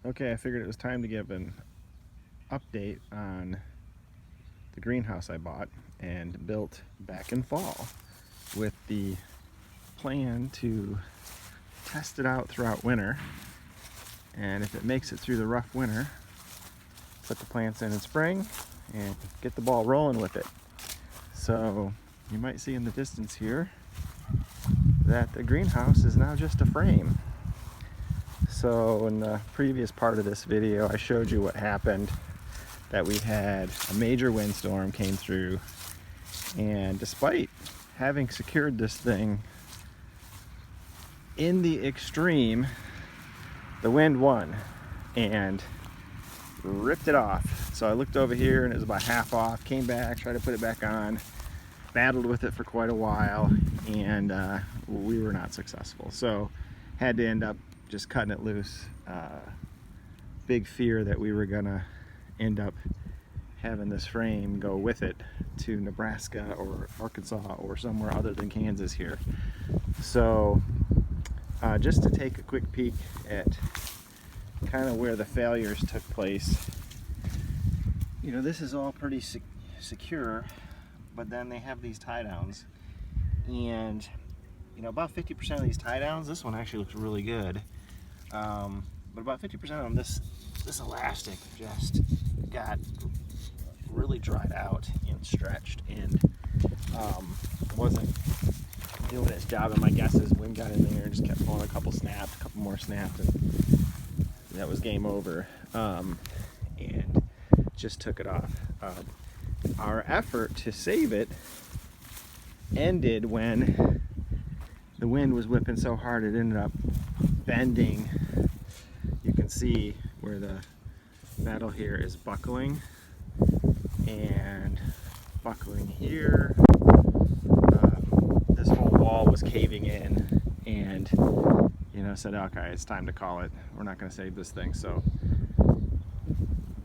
Okay, I figured it was time to give an update on the greenhouse I bought and built back in fall with the plan to test it out throughout winter, and if it makes it through the rough winter, put the plants in spring and get the ball rolling with it. So you might see in the distance here that the greenhouse is now just a frame. So in the previous part of this video I showed you what happened, that we had a major windstorm came through, and despite having secured this thing in the extreme, the wind won and ripped it off. So I looked over here and it was about half off, came back, tried to put it back on, battled with it for quite a while, and we were not successful. So had to end up just cutting it loose. Big fear that we were gonna end up having this frame go with it to Nebraska or Arkansas or somewhere other than Kansas here. So just to take a quick peek at kind of where the failures took place. You know, this is all pretty secure, but then they have these tie downs, and you know, about 50% of these tie downs, this one actually looks really good, but about 50% of them, this elastic just got really dried out and stretched and wasn't doing its job. And my guess is wind got in there and just kept pulling a couple more snapped, and that was game over, and just took it off. Our effort to save it ended when the wind was whipping so hard it ended up bending. You can see where the metal here is buckling and buckling here. This whole wall was caving in, and you know, said, okay, it's time to call it. We're not going to save this thing. So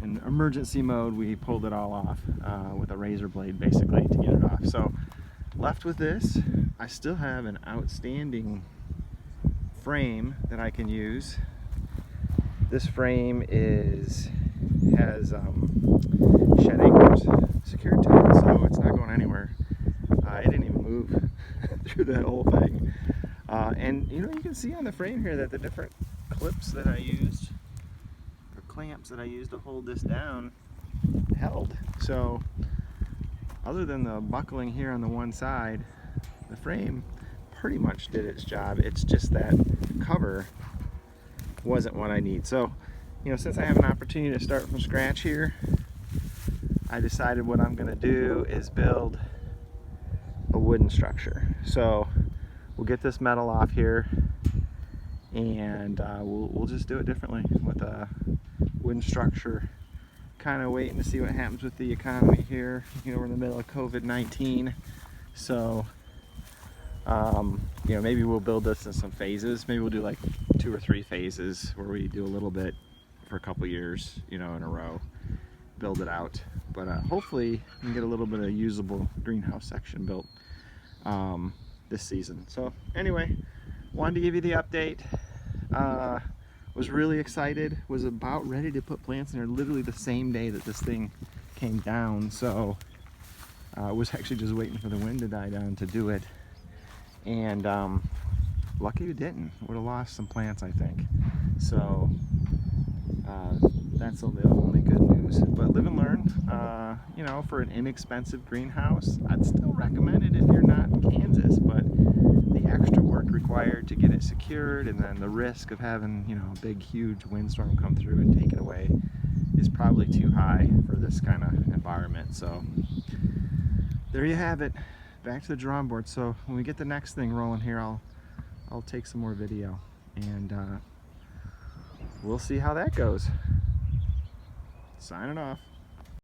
in emergency mode, we pulled it all off with a razor blade basically to get it off. So left with this, I still have an outstanding frame that I can use. This frame has shed anchors secured to it, so it's not going anywhere. It didn't even move through that whole thing. And you know, you can see on the frame here that the different clips that I used, or clamps that I used to hold this down, held. So other than the buckling here on the one side, the frame pretty much did its job. It's just that cover wasn't what I need. So, you know, since I have an opportunity to start from scratch here, I decided what I'm gonna do is build a wooden structure. So we'll get this metal off here, and we'll just do it differently with a wooden structure. Kind of waiting to see what happens with the economy here. You know, we're in the middle of COVID-19, so you know, maybe we'll build this in some phases. Maybe we'll do like 2 or 3 phases where we do a little bit for a couple years, you know, in a row, build it out. But hopefully we can get a little bit of usable greenhouse section built this season. So anyway, wanted to give you the update. Was really excited, was about ready to put plants in there literally the same day that this thing came down. So I was actually just waiting for the wind to die down to do it. And lucky we didn't. Would have lost some plants, I think. So that's the only good news. But live and learn. You know, for an inexpensive greenhouse, I'd still recommend it if you're not in Kansas. But the extra work required to get it secured, and then the risk of having, you know, a big, huge windstorm come through and take it away, is probably too high for this kind of environment. So there you have it. Back to the drawing board. So when we get the next thing rolling here, I'll take some more video, and we'll see how that goes. Signing off.